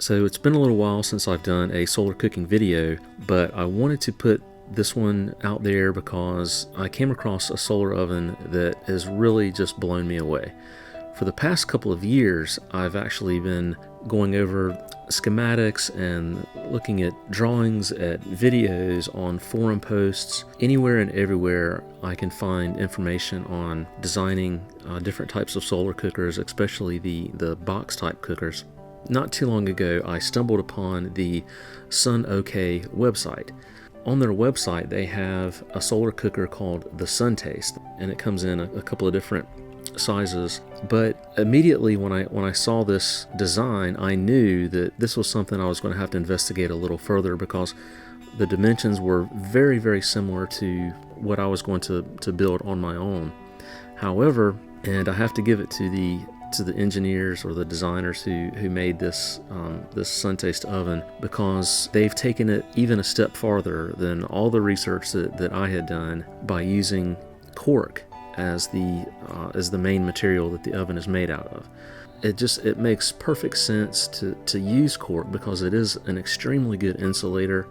So it's been a little while since I've done a solar cooking video, but I wanted to put this one out there because I came across a solar oven that has really just blown me away. For the past couple of years, I've actually been going over schematics and looking at drawings, at videos, on forum posts. Anywhere and everywhere I can find information on designing different types of solar cookers, especially the box type cookers. Not too long ago, I stumbled upon the Suntaste website. On their website, they have a solar cooker called the Suntaste, and it comes in a couple of different sizes. But immediately when I saw this design, I knew that this was something I was going to have to investigate a little further, because the dimensions were very, very similar to what I was going to build on my own. However, and I have to give it to the engineers or the designers who made this Suntaste oven, because they've taken it even a step farther than all the research that I had done by using cork as the main material that the oven is made out of. It makes perfect sense to use cork because it is an extremely good insulator.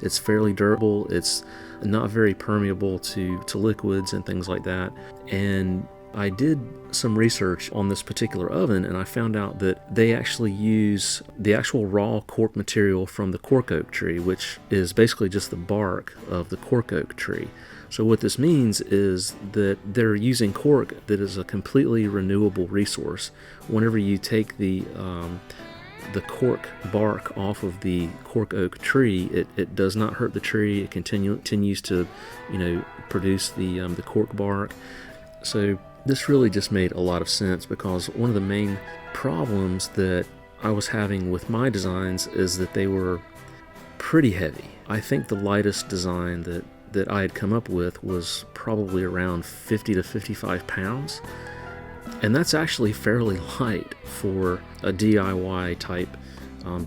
It's fairly durable. It's not very permeable to liquids and things like that. And I did some research on this particular oven, and I found out that they actually use the actual raw cork material from the cork oak tree, which is basically just the bark of the cork oak tree. So what this means is that they're using cork that is a completely renewable resource. Whenever you take the cork bark off of the cork oak tree, it does not hurt the tree. It continues to, produce the cork bark. So this really just made a lot of sense, because one of the main problems that I was having with my designs is that they were pretty heavy. I think the lightest design that I had come up with was probably around 50 to 55 pounds. And that's actually fairly light for a DIY type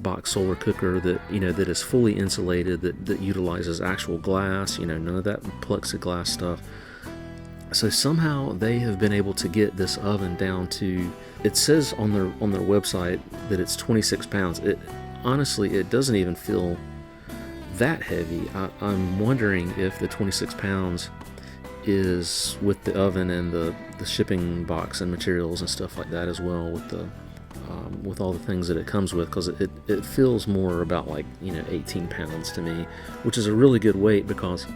box solar cooker that is fully insulated, that utilizes actual glass, none of that plexiglass stuff. So somehow they have been able to get this oven down to, it says on their website that it's 26 pounds. Honestly, it doesn't even feel that heavy. I'm wondering if the 26 pounds is with the oven and the shipping box and materials and stuff like that as well, with all the things that it comes with, because it feels more about 18 pounds to me, which is a really good weight because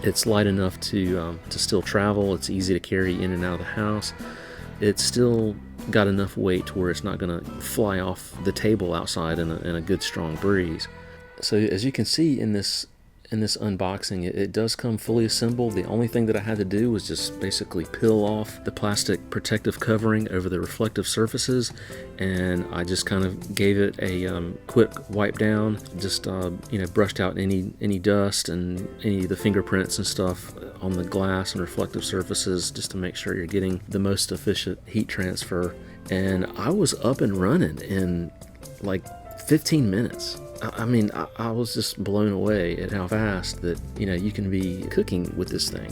it's light enough to still travel. It's easy to carry in and out of the house. It's still got enough weight to where it's not going to fly off the table outside in a good strong breeze. So as you can see in this unboxing, it does come fully assembled. The only thing that I had to do was just basically peel off the plastic protective covering over the reflective surfaces, and I just kind of gave it a quick wipe down, just brushed out any dust and any of the fingerprints and stuff on the glass and reflective surfaces, just to make sure you're getting the most efficient heat transfer. And I was up and running in 15 minutes. I mean, I was just blown away at how fast that, you can be cooking with this thing.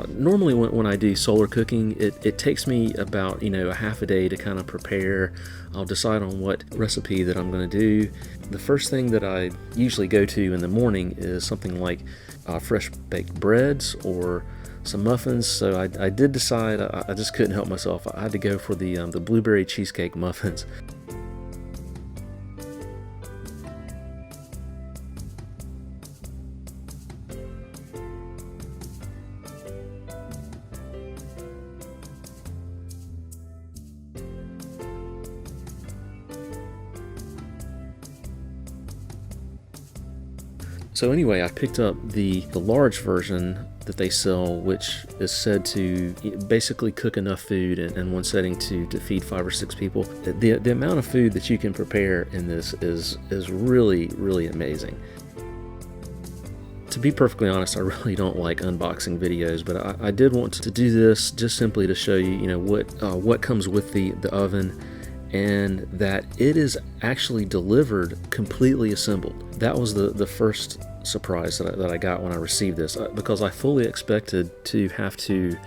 Normally when I do solar cooking, it takes me about, a half a day to kind of prepare. I'll decide on what recipe that I'm going to do. The first thing that I usually go to in the morning is something like fresh baked breads or some muffins. So I did decide, I just couldn't help myself. I had to go for the blueberry cheesecake muffins. So anyway, I picked up the large version that they sell, which is said to basically cook enough food in one setting to feed 5 or 6 people. The amount of food that you can prepare in this is really, really amazing. To be perfectly honest, I really don't like unboxing videos, but I did want to do this just simply to show you, what comes with the oven, and that it is actually delivered completely assembled. That was the first surprise that I got when I received this, because I fully expected to have to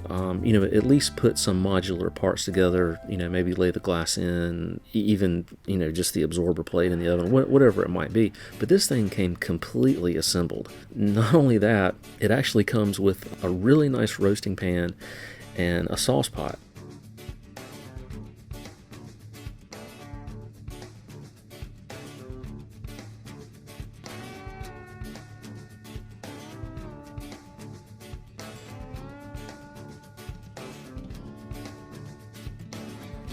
at least put some modular parts together, maybe lay the glass in, even, just the absorber plate in the oven, whatever it might be. But this thing came completely assembled. Not only that, it actually comes with a really nice roasting pan and a sauce pot.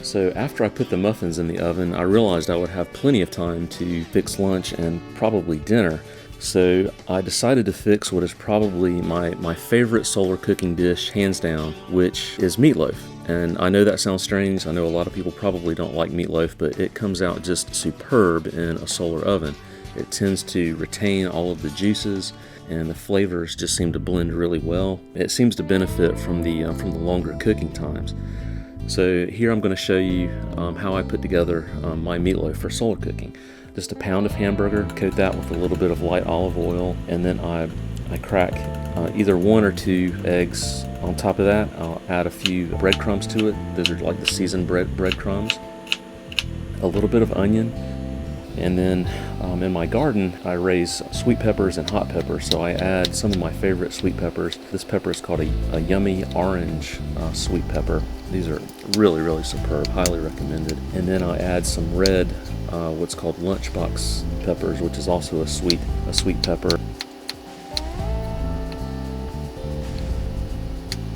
So after I put the muffins in the oven, I realized I would have plenty of time to fix lunch and probably dinner. So I decided to fix what is probably my favorite solar cooking dish, hands down, which is meatloaf. And I know that sounds strange. I know a lot of people probably don't like meatloaf, but it comes out just superb in a solar oven. It tends to retain all of the juices, and the flavors just seem to blend really well. It seems to benefit from the longer cooking times. So here I'm going to show you how I put together my meatloaf for solar cooking. Just a pound of hamburger, coat that with a little bit of light olive oil, and then I crack either 1 or 2 eggs. On top of that, I'll add a few breadcrumbs to it. Those are like the seasoned breadcrumbs. A little bit of onion, and then in my garden I raise sweet peppers and hot peppers, so I add some of my favorite sweet peppers. This pepper is called a yummy orange sweet pepper. These are really, really superb, highly recommended. And then I add some red, what's called lunchbox peppers, which is also a sweet pepper.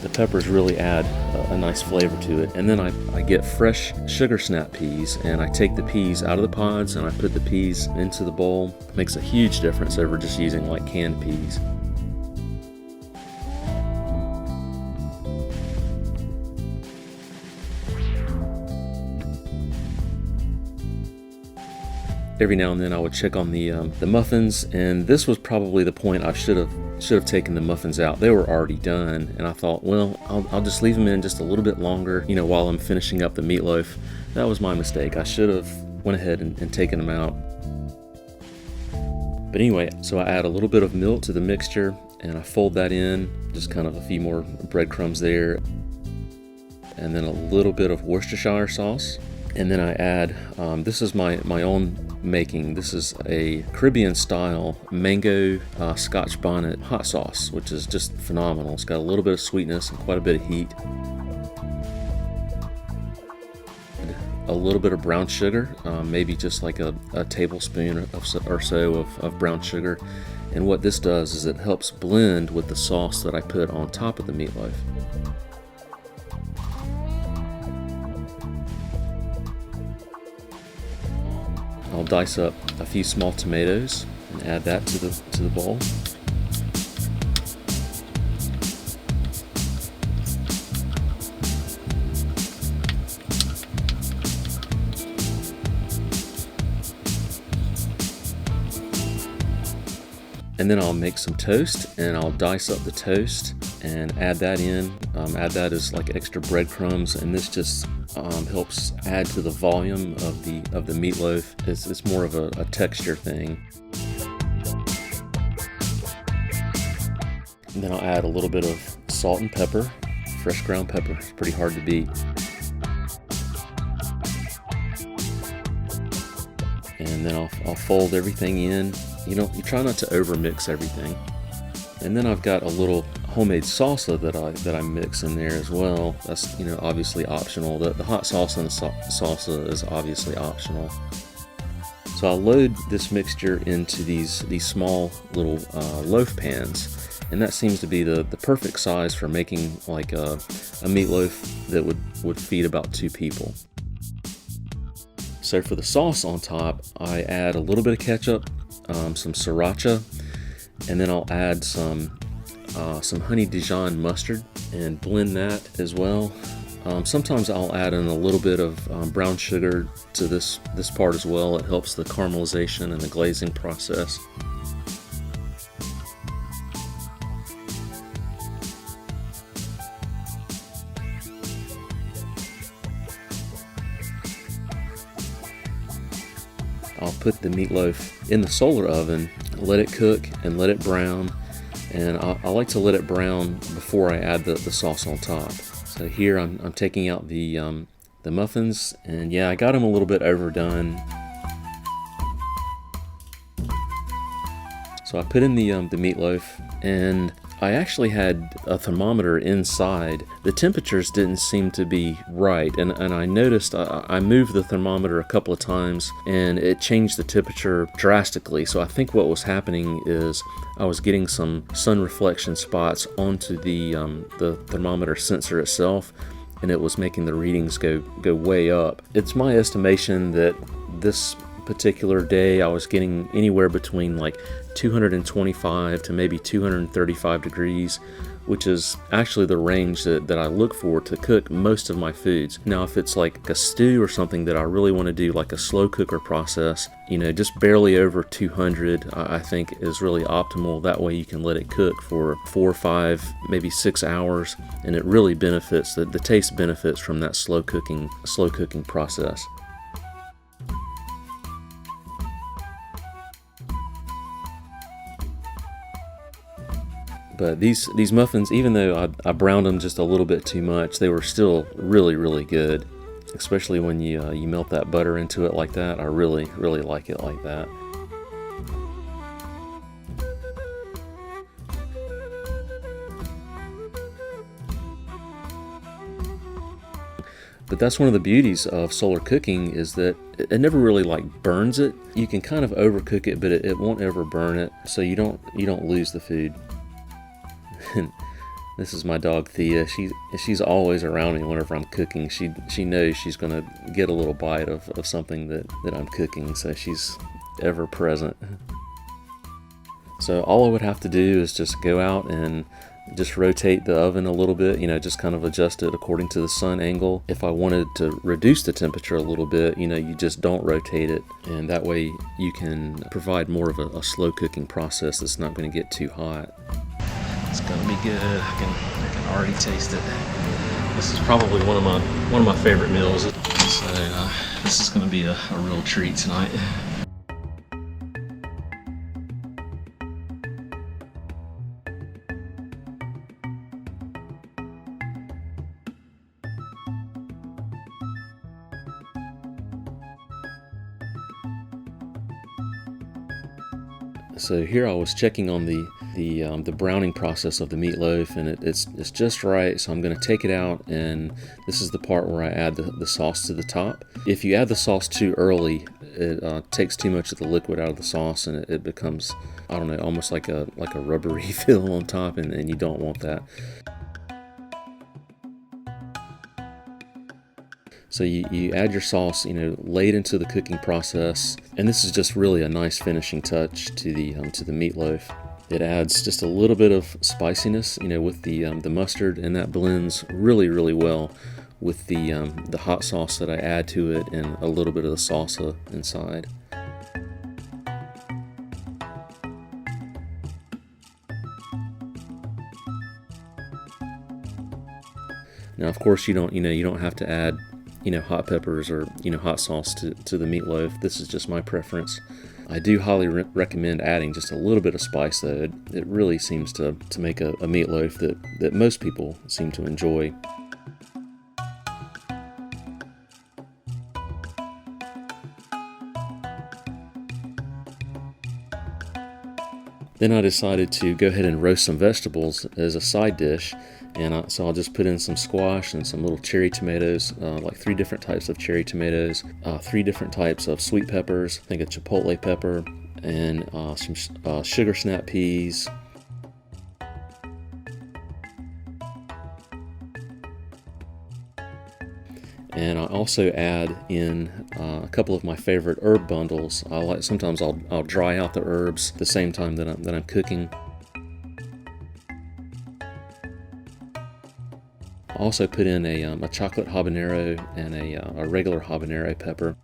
The peppers really add a nice flavor to it. And then I get fresh sugar snap peas, and I take the peas out of the pods and I put the peas into the bowl. It makes a huge difference over just using like canned peas. Every now and then I would check on the muffins, and this was probably the point I should have taken the muffins out. They were already done, and I thought, well, I'll just leave them in just a little bit longer, while I'm finishing up the meatloaf. That was my mistake. I should have went ahead and taken them out. But anyway, so I add a little bit of milk to the mixture, and I fold that in, just kind of a few more breadcrumbs there, and then a little bit of Worcestershire sauce. And then I add, this is my own making. This is a Caribbean style mango Scotch bonnet hot sauce, which is just phenomenal. It's got a little bit of sweetness and quite a bit of heat. A little bit of brown sugar, maybe just like a tablespoon or so of brown sugar. And what this does is it helps blend with the sauce that I put on top of the meatloaf. I'll dice up a few small tomatoes and add that to the bowl. And then I'll make some toast, and I'll dice up the toast and add that in. Add that as like extra breadcrumbs, and this just helps add to the volume of the meatloaf. It's more of a texture thing. And then I'll add a little bit of salt and pepper, fresh ground pepper. It's pretty hard to beat. And then I'll fold everything in. You try not to overmix everything. And then I've got a little homemade salsa that I mix in there as well. That's obviously optional. The hot sauce and the salsa is obviously optional. So I'll load this mixture into these small little loaf pans, and that seems to be the perfect size for making like a meatloaf that would feed about 2 people. So for the sauce on top, I add a little bit of ketchup, some sriracha, and then I'll add some honey Dijon mustard and blend that as well. Sometimes I'll add in a little bit of brown sugar to this part as well. It helps the caramelization and the glazing process. I'll put the meatloaf in the solar oven, let it cook and let it brown. and I like to let it brown before I add the sauce on top. So here I'm taking out the muffins, and yeah, I got them a little bit overdone. So I put in the meatloaf, and I actually had a thermometer inside. The temperatures didn't seem to be right, and I noticed I moved the thermometer a couple of times and it changed the temperature drastically. So I think what was happening is I was getting some sun reflection spots onto the thermometer sensor itself, and it was making the readings go way up. It's my estimation that this particular day I was getting anywhere between like 225 to maybe 235 degrees, which is actually the range that I look for to cook most of my foods. Now if it's like a stew or something that I really want to do like a slow cooker process, you know, just barely over 200 I think is really optimal. That way you can let it cook for 4 or 5, maybe 6 hours, and it really benefits, the taste benefits from that slow cooking process. But these muffins, even though I browned them just a little bit too much, they were still really, really good. Especially when you melt that butter into it like that. I really, really like it like that. But that's one of the beauties of solar cooking, is that it never really like burns it. You can kind of overcook it, but it won't ever burn it, so you don't lose the food. This is my dog Thea. She's always around me whenever I'm cooking. She knows she's gonna get a little bite of something that I'm cooking, so she's ever present. So all I would have to do is just go out and just rotate the oven a little bit, you know, just kind of adjust it according to the sun angle. If I wanted to reduce the temperature a little bit, you know, you just don't rotate it, and that way you can provide more of a slow cooking process that's not going to get too hot. It's gonna be good. I can already taste it. This is probably one of my favorite meals. So this is gonna be a real treat tonight. So here I was checking on the browning process of the meatloaf, and it's just right. So I'm going to take it out, and this is the part where I add the sauce to the top. If you add the sauce too early, it takes too much of the liquid out of the sauce, and it becomes, I don't know, almost like a rubbery feel on top, and you don't want that. So you add your sauce, you know, late into the cooking process, and this is just really a nice finishing touch to the meatloaf. It adds just a little bit of spiciness, you know, with the mustard, and that blends really, really well with the hot sauce that I add to it, and a little bit of the salsa inside. Now, of course, you don't have to add, you know, hot peppers or, you know, hot sauce to the meatloaf. This is just my preference. I do highly recommend adding just a little bit of spice, though. It really seems to make a meatloaf that most people seem to enjoy. Then I decided to go ahead and roast some vegetables as a side dish, and so I'll just put in some squash and some little cherry tomatoes, like 3 different types of cherry tomatoes, 3 different types of sweet peppers, I think a chipotle pepper, and some sugar snap peas. And I also add in a couple of my favorite herb bundles. Sometimes I'll dry out the herbs at the same time that I'm cooking. I also put in a chocolate habanero and a regular habanero pepper.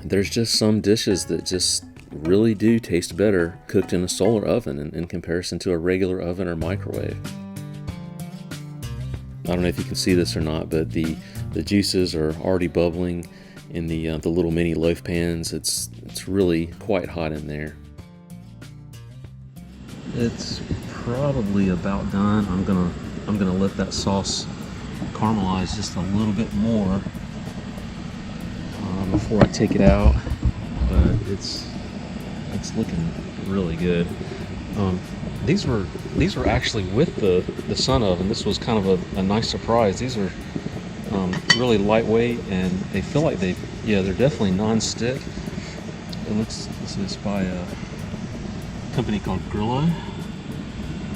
There's just some dishes that just really do taste better cooked in a solar oven in comparison to a regular oven or microwave. I don't know if you can see this or not, but the juices are already bubbling in the little mini loaf pans. It's really quite hot in there. it's probably about done. I'm gonna let that sauce caramelize just a little bit more before I take it out. But it's looking really good. These were actually with the Sun Oven. This was kind of a nice surprise. These are really lightweight, and they feel like they're definitely non-stick. This is by a company called Grillo,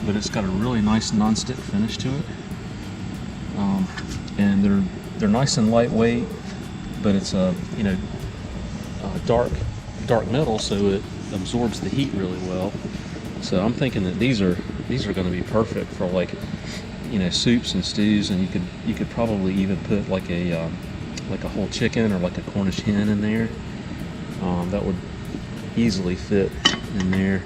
but it's got a really nice non-stick finish to it. And they're nice and lightweight, but it's a dark metal, so it absorbs the heat really well. So I'm thinking that these are going to be perfect for, like, soups and stews, and you could probably even put like a whole chicken or like a Cornish hen in there. That would easily fit in there.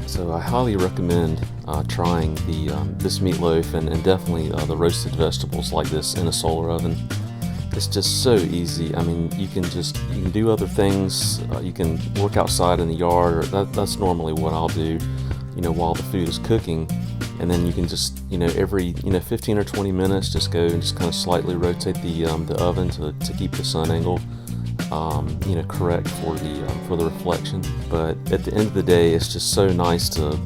So I highly recommend trying this meatloaf and definitely the roasted vegetables like this in a solar oven. It's just so easy. I mean, you can do other things. You can work outside in the yard, or that's normally what I'll do, while the food is cooking. And then you can just, every 15 or 20 minutes, just go and just kind of slightly rotate the oven to keep the sun angle correct for the reflection. But at the end of the day, it's just so nice to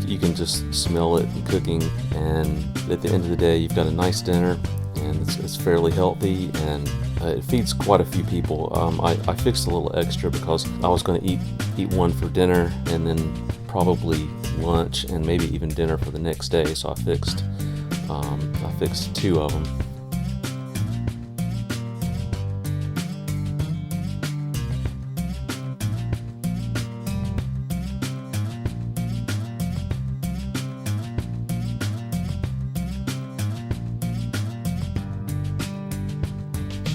you can just smell it cooking, and at the end of the day, you've got a nice dinner, and it's fairly healthy, and it feeds quite a few people. I fixed a little extra because I was going to eat one for dinner, and then probably lunch, and maybe even dinner for the next day. So I fixed 2 of them.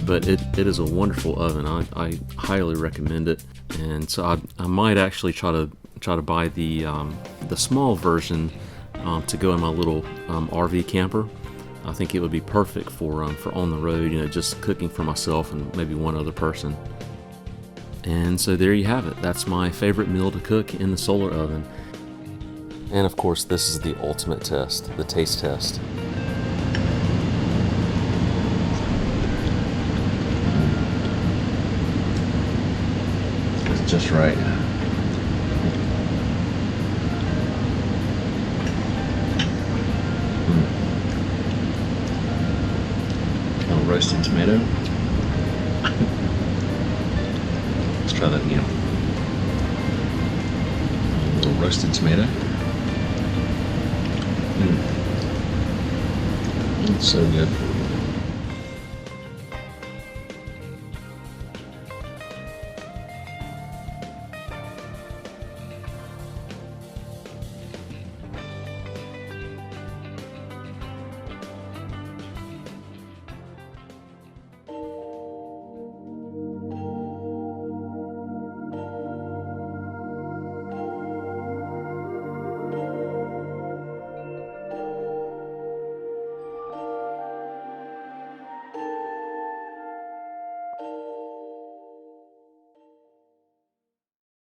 But it is a wonderful oven. I highly recommend it, and so I might actually try to buy the small version to go in my little RV camper. I think it would be perfect for on the road, just cooking for myself and maybe one other person. And so there you have it. That's my favorite meal to cook in the solar oven. And of course, this is the ultimate test, the taste test. Just right. A little roasted tomato. Let's try that again. A little roasted tomato. It's so good.